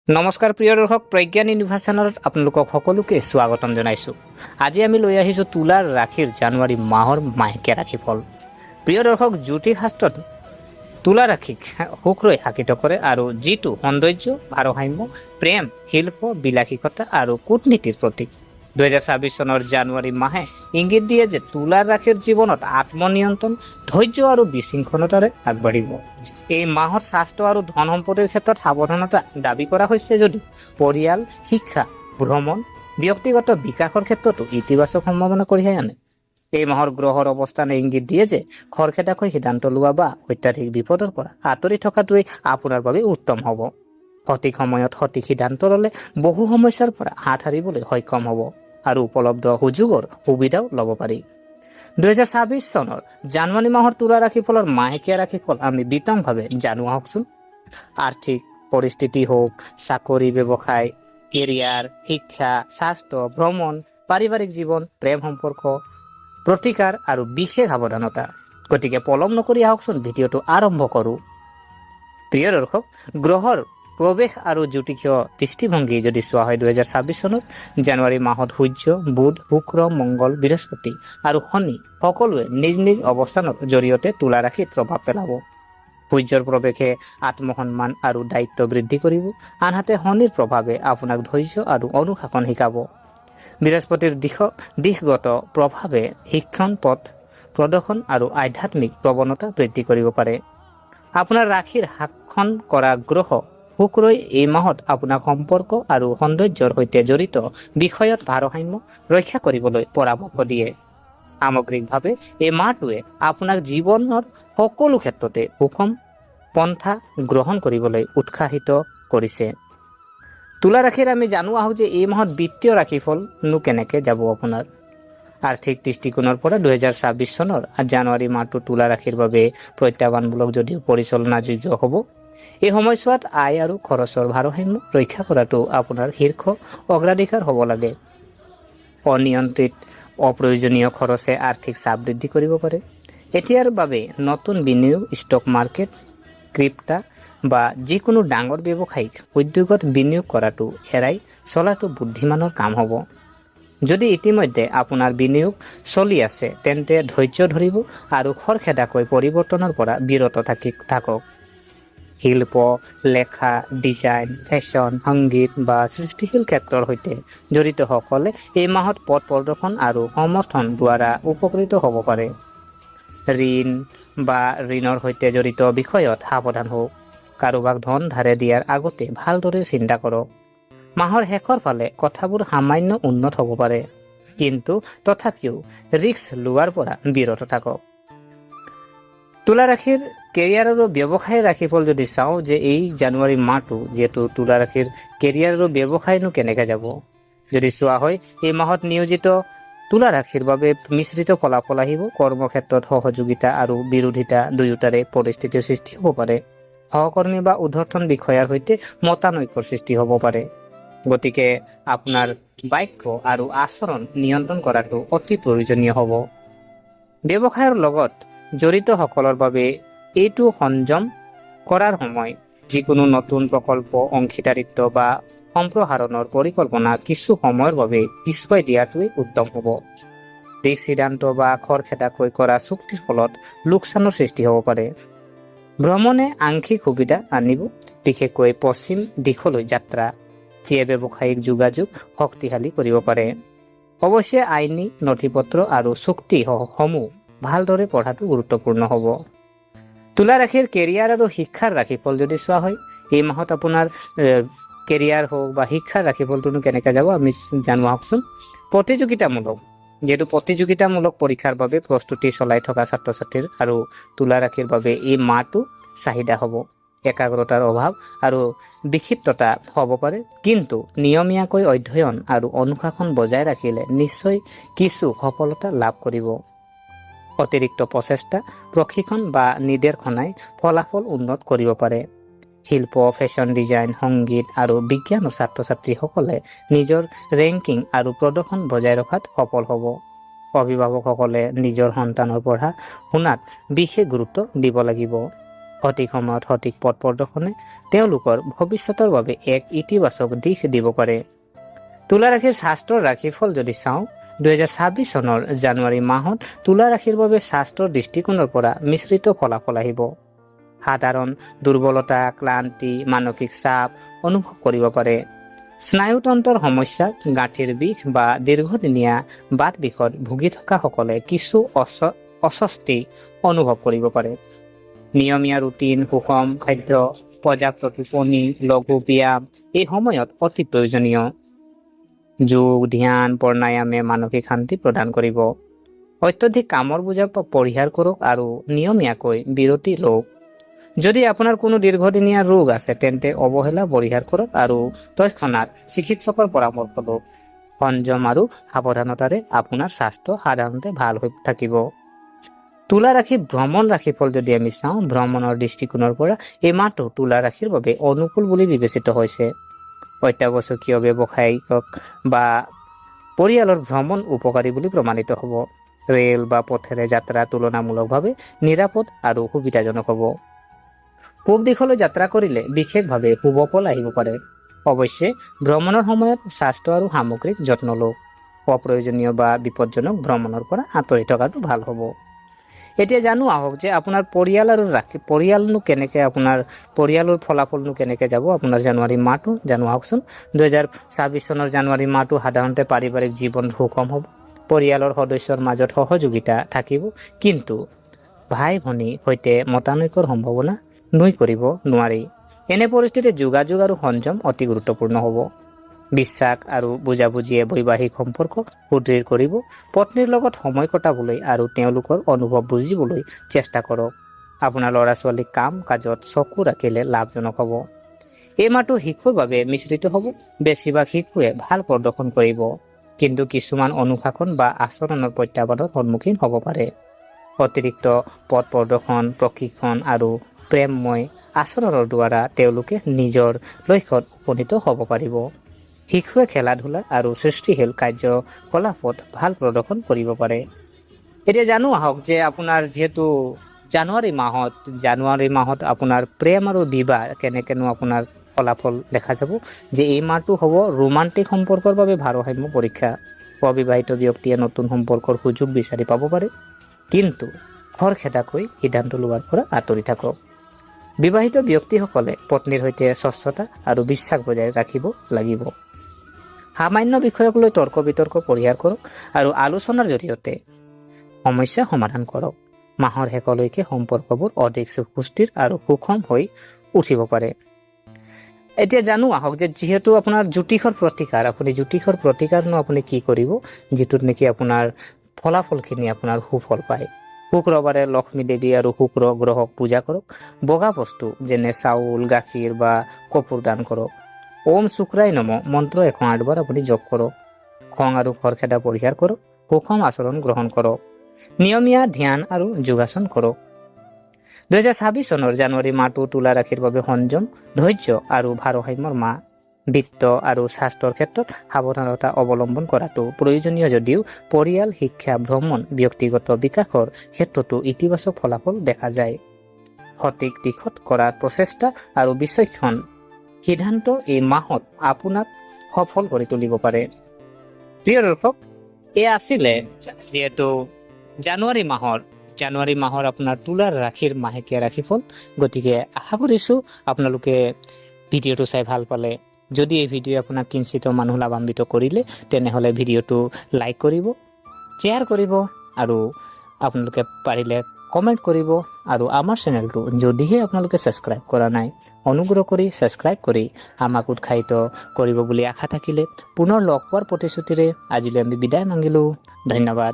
নমস্কাৰ প্ৰিয় দৰ্শক, প্ৰজ্ঞান ইউনিভাৰ্ছ চেনেলত আপোনালোকক সকলোকে স্বাগতম জনাইছোঁ। আজি আমি লৈ আহিছোঁ তুলাৰ ৰাশিৰ জানুৱাৰী মাহৰ মাহেকীয়া ৰাশিফল। প্ৰিয় দৰ্শক, জ্যোতিষ শাস্ত্ৰত তুলা ৰাশিক সুখলৈ শাসিত কৰে আৰু যিটো সৌন্দৰ্য, ভাৰসাম্য, প্ৰেম, শিল্প, বিলাসিকতা আৰু কূটনীতিৰ প্ৰতীক। 2026 চনৰ জানুৱাৰী মাহে ইংগিত দিয়ে যে তুলাৰ ৰাশিৰ জীৱনত আত্মনিয়ন্ত্ৰণ, ধৈৰ্য আৰু বিশৃংখলতাৰে আগবাঢ়িব। এই মাহত স্বাস্থ্য আৰু ধন সম্পত্তিৰ ক্ষেত্ৰত সাৱধানতা দাবী কৰা হৈছে যদিও পৰিয়াল, শিক্ষা, ভ্ৰমণ, ব্যক্তিগত বিকাশৰ ক্ষেত্ৰতো ইতিবাচক সম্ভাৱনা কঢ়িয়াই আনে। এই মাহৰ গ্ৰহৰ অৱস্থানে ইংগিত দিয়ে যে খৰখেদাকৈ সিদ্ধান্ত লোৱা বা অত্যাধিক বিপদৰ পৰা আঁতৰি থকাটোৱেই আপোনাৰ বাবে উত্তম হ'ব। সঠিক সময়ত সঠিক সিদ্ধান্ত ল'লে বহু সমস্যাৰ পৰা হাত সাৰিবলৈ সক্ষম হ'ব আৰু উপলব্ধ সুযোগৰ সুবিধাও ল'ব পাৰি। 2026 চনৰ জানুৱাৰী মাহৰ তুলা ৰাশিফলৰ মাহেকীয়া ৰাশিফল আমি বিতংভাৱে জানো আহকচোন। আৰ্থিক পৰিস্থিতি হওক, চাকৰি, ব্যৱসায়, কেৰিয়াৰ, শিক্ষা, স্বাস্থ্য, ভ্ৰমণ, পাৰিবাৰিক জীৱন, প্ৰেম সম্পৰ্ক, প্ৰতিকাৰ আৰু বিশেষ সাৱধানতা। গতিকে পলম নকৰি আহকচোন ভিডিঅ'টো আৰম্ভ কৰোঁ। প্ৰিয় দৰ্শক, গ্ৰহৰ প্ৰৱেশ আৰু জ্যোতিষীয় দৃষ্টিভংগী যদি চোৱা হয় 2026 চনৰ জানুৱাৰী মাহত সূৰ্য, বুধ, শুক্ৰ, মংগল, বৃহস্পতি আৰু শনি সকলোৱে নিজ নিজ অৱস্থানৰ জৰিয়তে তুলা ৰাশিত প্ৰভাৱ পেলাব। সূৰ্যৰ প্ৰৱেশে আত্মসন্মান আৰু দায়িত্ব বৃদ্ধি কৰিব, আনহাতে শনিৰ প্ৰভাৱে আপোনাক ধৈৰ্য আৰু অনুশাসন শিকাব। বৃহস্পতিৰ দিশগত প্ৰভাৱে শিক্ষণ, পথ প্ৰদৰ্শন আৰু আধ্যাত্মিক প্ৰৱণতা বৃদ্ধি কৰিব পাৰে। আপোনাৰ ৰাশিৰ শাসন কৰা গ্ৰহ শুক্ৰই এই মাহত আপোনাক সম্পৰ্ক আৰু সৌন্দৰ্যৰ সৈতে জড়িত বিষয়ত ভাৰসাম্য ৰক্ষা কৰিবলৈ পৰামৰ্শ দিয়ে। সামগ্ৰিকভাৱে এই মাহটোৱে আপোনাক জীৱনৰ সকলো ক্ষেত্ৰতে সুষম পন্থা গ্ৰহণ কৰিবলৈ উৎসাহিত কৰিছে। তুলা ৰাশিৰ আমি জানো আহোঁ যে এই মাহত বিত্তীয় ৰাশিফলনো কেনেকৈ যাব আপোনাৰ। আৰ্থিক দৃষ্টিকোণৰ পৰা 2026 চনৰ জানুৱাৰী মাহটো তুলা ৰাশিৰ বাবে প্ৰত্যাহ্বানমূলক যদিও পৰিচালনাযোগ্য হ'ব। এই সময়ছোৱাত আয় আৰু খৰচৰ ভাৰসাম্য ৰক্ষা কৰাটো আপোনাৰ শীৰ্ষ অগ্ৰাধিকাৰ হ'ব লাগে। অনিয়ন্ত্ৰিত অপ্ৰয়োজনীয় খৰচে আৰ্থিক চাপ বৃদ্ধি কৰিব পাৰে। এতিয়াৰ বাবে নতুন বিনিয়োগ, ষ্টক মাৰ্কেট, ক্ৰিপ্টো বা যিকোনো ডাঙৰ ব্যৱসায়িক উদ্যোগত বিনিয়োগ কৰাটো এৰাই চলাটো বুদ্ধিমানৰ কাম হ'ব। যদি ইতিমধ্যে আপোনাৰ বিনিয়োগ চলি আছে তেন্তে ধৈৰ্য ধৰিব আৰু খৰখেদাকৈ পৰিৱৰ্তনৰ পৰা বিৰত থাকক। শিল্প, লেখা, ডিজাইন, ফেশ্বন, সংগীত বা সৃষ্টিশীল ক্ষেত্ৰৰ সৈতে জড়িতসকলে এই মাহত পথ প্ৰদৰ্শন আৰু সমৰ্থন দ্বাৰা উপকৃত হ'ব পাৰে। ঋণ বা ঋণৰ সৈতে জড়িত বিষয়ত সাৱধান হওক। কাৰোবাক ধন ধাৰে দিয়াৰ আগতে ভালদৰে চিন্তা কৰক। মাহৰ শেষৰ ফালে কথাবোৰ সামান্য উন্নত হ'ব পাৰে, কিন্তু তথাপিও ৰিস্ক লোৱাৰ পৰা বিৰত থাকক। তুলা ৰাশিৰ কেৰিয়াৰ আৰু ব্যৱসায়ৰ ৰাশিফল যদি চাওঁ যে এই জানুৱাৰী মাহটো যিহেতু তুলা ৰাশিৰ কেৰিয়াৰ আৰু ব্যৱসায়নো কেনেকৈ যাব। যদি চোৱা হয় এই মাহত নিয়োজিত তুলা ৰাশিৰ বাবে মিশ্ৰিত ফলাফল আহিব। কৰ্মক্ষেত্ৰত সহযোগিতা আৰু বিৰোধিতা দুয়োটাৰে পৰিস্থিতিৰ সৃষ্টি হ'ব পাৰে। সহকৰ্মী বা ঊৰ্ধ্বতন বিষয়াৰ সৈতে মতানৈক্যৰ সৃষ্টি হ'ব পাৰে। গতিকে আপোনাৰ বাক্য আৰু আচৰণ নিয়ন্ত্ৰণ কৰাটো অতি প্ৰয়োজনীয় হ'ব। ব্যৱসায়ৰ লগত জড়িতসকলৰ বাবে এইটো সংযম কৰাৰ সময়। যিকোনো নতুন প্ৰকল্প, অংশীদাৰিত্ব বা সম্প্ৰসাৰণৰ পৰিকল্পনা কিছু সময়ৰ বাবে পিছুৱাই দিয়াটোৱেই উত্তম হ'ব। দিশ সিদ্ধান্ত বা খৰখেদাকৈ কৰা চুক্তিৰ ফলত লোকচানৰ সৃষ্টি হ'ব পাৰে। ভ্ৰমণে আংশিক সুবিধা আনিব, বিশেষকৈ পশ্চিম দিশলৈ যাত্ৰা, যিয়ে ব্যৱসায়িক যোগাযোগ শক্তিশালী কৰিব পাৰে। অৱশ্যে আইনী নথিপত্ৰ আৰু চুক্তিসমূহ ভালদৰে পঢ়াটো গুৰুত্বপূৰ্ণ হ'ব। তুলা ৰাশিৰ কেৰিয়াৰ আৰু শিক্ষাৰ ৰাশিফল যদি চোৱা হয় এই মাহত আপোনাৰ কেৰিয়াৰ হওক বা শিক্ষাৰ ৰাশিফলটোনো কেনেকৈ যাব আমি জানো আহকচোন। যিহেতু প্ৰতিযোগিতামূলক পৰীক্ষাৰ বাবে প্ৰস্তুতি চলাই থকা ছাত্ৰ ছাত্ৰীৰ আৰু তুলা ৰাশিৰ বাবে এই মাহটো চাহিদা হ'ব। একাগ্ৰতাৰ অভাৱ আৰু বিক্ষিপ্ততা হ'ব পাৰে, কিন্তু নিয়মীয়াকৈ অধ্যয়ন আৰু অনুশাসন বজাই ৰাখিলে নিশ্চয় কিছু সফলতা লাভ কৰিব। অতিৰিক্ত প্ৰচেষ্টা, প্ৰশিক্ষণ বা নিৰ্দেশনাই ফলাফল উন্নত কৰিব পাৰে। শিল্প, ফেশ্বন ডিজাইন, সংগীত আৰু বিজ্ঞানৰ ছাত্ৰ ছাত্ৰীসকলে নিজৰ ৰেংকিং আৰু প্ৰদৰ্শন বজাই ৰখাত সফল হ'ব। অভিভাৱকসকলে নিজৰ সন্তানৰ পঢ়া শুনাত বিশেষ গুৰুত্ব দিব লাগিব। সঠিক সময়ত সঠিক পথ প্ৰদৰ্শনে তেওঁলোকৰ ভৱিষ্যতৰ বাবে এক ইতিবাচক দিশ দিব পাৰে। তুলা ৰাশিৰ স্বাস্থ্যৰ ৰাশিফল যদি চাওঁ, 2026 চনৰ জানুৱাৰী মাহত তুলা ৰাশিৰ বাবে স্বাস্থ্যৰ দৃষ্টিকোণৰ পৰা মিশ্ৰিত ফলাফল আহিব। সাধাৰণ দুৰ্বলতা, ক্লান্তি, মানসিক চাপ অনুভৱ কৰিব পাৰে। স্নায়ুতন্ত্ৰৰ সমস্যা, গাঁঠিৰ বিষ বা দীৰ্ঘদিনীয়া বাত বিষত ভুগি থকাসকলে কিছু অস্বস্তি অনুভৱ কৰিব পাৰে। নিয়মীয়া ৰুটিন, সুষম খাদ্য, পৰ্যাপ্ত টোপনি, লঘু ব্যায়াম এই সময়ত অতি প্ৰয়োজনীয়। যোগ, ধ্যান, প্ৰাণায়ামে মানসিক শান্তি প্ৰদান কৰিব। অত্যধিক কামৰ বোজা পৰিহাৰ কৰক আৰু নিয়মীয়াকৈ বিৰতি লওক। যদি আপোনাৰ কোনো দীৰ্ঘদিনীয়া ৰোগ আছে তেন্তে অৱহেলা পৰিহাৰ কৰক আৰু তৎক্ষণাত চিকিৎসকৰ পৰামৰ্শ লওক। সংযম আৰু সাৱধানতাৰে আপোনাৰ স্বাস্থ্য সাধাৰণতে ভাল হৈ থাকিব। তুলা ৰাশি ভ্ৰমণ ৰাশিফল যদি আমি চাওঁ, ভ্ৰমণৰ দৃষ্টিকোণৰ পৰা এই মাহটো তুলা ৰাশিৰ বাবে অনুকূল বুলি বিবেচিত হৈছে। অত্যাৱশ্যকীয়, ব্যৱসায়িক বা পৰিয়ালৰ ভ্ৰমণ উপকাৰী বুলি প্ৰমাণিত হ'ব। ৰেল বা পথেৰে যাত্ৰা তুলনামূলকভাৱে নিৰাপদ আৰু সুবিধাজনক হ'ব। পূব দিশলৈ যাত্ৰা কৰিলে বিশেষভাৱে শুভ ফল আহিব পাৰে। অৱশ্যে ভ্ৰমণৰ সময়ত স্বাস্থ্য আৰু সামগ্ৰিক যত্ন লওক। অপ্ৰয়োজনীয় বা বিপদজনক ভ্ৰমণৰ পৰা আঁতৰি থকাটো ভাল হ'ব। এতিয়া জানো আহক যে আপোনাৰ পৰিয়ালৰ ফলাফলনো কেনেকৈ যাব আপোনাৰ জানুৱাৰী মাহটো জানো আহকচোন। 2026 চনৰ জানুৱাৰী মাহটো সাধাৰণতে পাৰিবাৰিক জীৱন সুষম হ'ব। পৰিয়ালৰ সদস্যৰ মাজত সহযোগিতা থাকিব, কিন্তু ভাই ভনীৰ সৈতে মতানৈক্যৰ সম্ভাৱনা নুই কৰিব নোৱাৰি। এনে পৰিস্থিতিত যোগাযোগ আৰু সংযম অতি গুৰুত্বপূৰ্ণ হ'ব। বিশ্বাস আৰু বুজাবুজিয়ে বৈবাহিক সম্পৰ্ক সুদৃঢ় কৰিব। পত্নীৰ লগত সময় কটাবলৈ আৰু তেওঁলোকৰ অনুভৱ বুজিবলৈ চেষ্টা কৰক। আপোনাৰ ল'ৰা ছোৱালীক কাম কাজত চকু ৰাখিলে লাভজনক হ'ব। এই মাহটো শিশুৰ বাবে মিশ্ৰিত হ'ব। বেছিভাগ শিশুৱে ভাল প্ৰদৰ্শন কৰিব, কিন্তু কিছুমান অনুশাসন বা আচৰণৰ প্ৰত্যাহ্বানৰ সন্মুখীন হ'ব পাৰে। অতিৰিক্ত পথ প্ৰদৰ্শন, প্ৰশিক্ষণ আৰু প্ৰেমময় আচৰণৰ দ্বাৰা তেওঁলোকে নিজৰ লক্ষ্যত উপনীত হ'ব পাৰিব। শিশুৱে খেলা ধূলা আৰু সৃষ্টিশীল কাৰ্যকলাপত ভাল প্ৰদৰ্শন কৰিব পাৰে। এতিয়া জানো আহক যে আপোনাৰ যিহেতু জানুৱাৰী মাহত আপোনাৰ প্ৰেম আৰু বিবাহ কেনেকেনো আপোনাৰ ফলাফল দেখা যাব, যে এই মাহটো হ'ব ৰোমান্টিক সম্পৰ্কৰ বাবে ভাৰসাম্য পৰীক্ষা। অবিবাহিত ব্যক্তিয়ে নতুন সম্পৰ্কৰ সুযোগ বিচাৰি পাব পাৰে, কিন্তু খৰখেদাকৈ সিদ্ধান্ত লোৱাৰ পৰা আঁতৰি থাকক। বিবাহিত ব্যক্তিসকলে পত্নীৰ সৈতে স্বচ্ছতা আৰু বিশ্বাস বজাই ৰাখিব লাগিব। সামান্য বিষয়ক লৈ তৰ্ক বিতৰ্ক পৰিহাৰ কৰক আৰু আলোচনাৰ জৰিয়তে সমস্যা সমাধান কৰক। মাহৰ শেষলৈকে সম্পৰ্কবোৰ অধিক সুস্থিৰ আৰু সুষম হৈ উঠিব পাৰে। এতিয়া জানো আহক যে যিহেতু আপোনাৰ জ্যোতিষৰ প্ৰতিকাৰনো আপুনি কি কৰিব, যিটোত নেকি আপোনাৰ ফলাফলখিনি আপোনাৰ সুফল পায়। শুক্ৰবাৰে লক্ষ্মী দেৱী আৰু শুক্ৰ গ্ৰহক পূজা কৰক। বগা বস্তু যেনে চাউল, গাখীৰ বা কপোৰ দান কৰক। ওম শুক্ৰায় নম মন্ত্ৰ 108 বাৰ আপুনি জপ কৰক। খং আৰু খৰখেদা পৰিহাৰ কৰক। সুষম আচৰণ গ্ৰহণ কৰক। নিয়মীয়া ধ্যান আৰু যোগাসন কৰক। 2026 চনৰ জানুৱাৰী মাহটো তুলা ৰাশিৰ বাবে সংযম, ধৈৰ্য আৰু ভাৰসাম্যৰ মাহ। বিত্ত আৰু স্বাস্থ্যৰ ক্ষেত্ৰত সাৱধানতা অৱলম্বন কৰাটো প্ৰয়োজনীয় যদিও পৰিয়াল, শিক্ষা, ভ্ৰমণ, ব্যক্তিগত বিকাশৰ ক্ষেত্ৰতো ইতিবাচক ফলাফল দেখা যায়। সঠিক দিশত কৰা প্ৰচেষ্টা আৰু বিচক্ষণ সিদ্ধান্ত এই মাহত আপোনাক সফল কৰি তুলিব পাৰে। প্ৰিয় দৰ্শক, এয়া আছিলে যিহেতু জানুৱাৰী মাহৰ আপোনাৰ তুলা ৰাশিৰ মাহেকীয়া ৰাশিফল। গতিকে আশা কৰিছোঁ আপোনালোকে ভিডিঅ'টো চাই ভাল পালে। যদি এই ভিডিঅ' আপোনাক কিঞ্চিত মানুহ লাভান্বিত কৰিলে তেনেহ'লে ভিডিঅ'টো লাইক কৰিব, শ্বেয়াৰ কৰিব আৰু আপোনালোকে পাৰিলে কমেণ্ট কৰিব। আৰু আমাৰ চেনেলটো যদিহে আপোনালোকে ছাবস্ক্ৰাইব কৰা নাই, অনুগ্ৰহ কৰি ছাবস্ক্ৰাইব কৰি আমাক উৎসাহিত কৰিব বুলি আশা থাকিলে পুনৰ লগ পোৱাৰ প্ৰতিশ্ৰুতিৰে আজিলৈ আমি বিদায় মাগিলোঁ। ধন্যবাদ।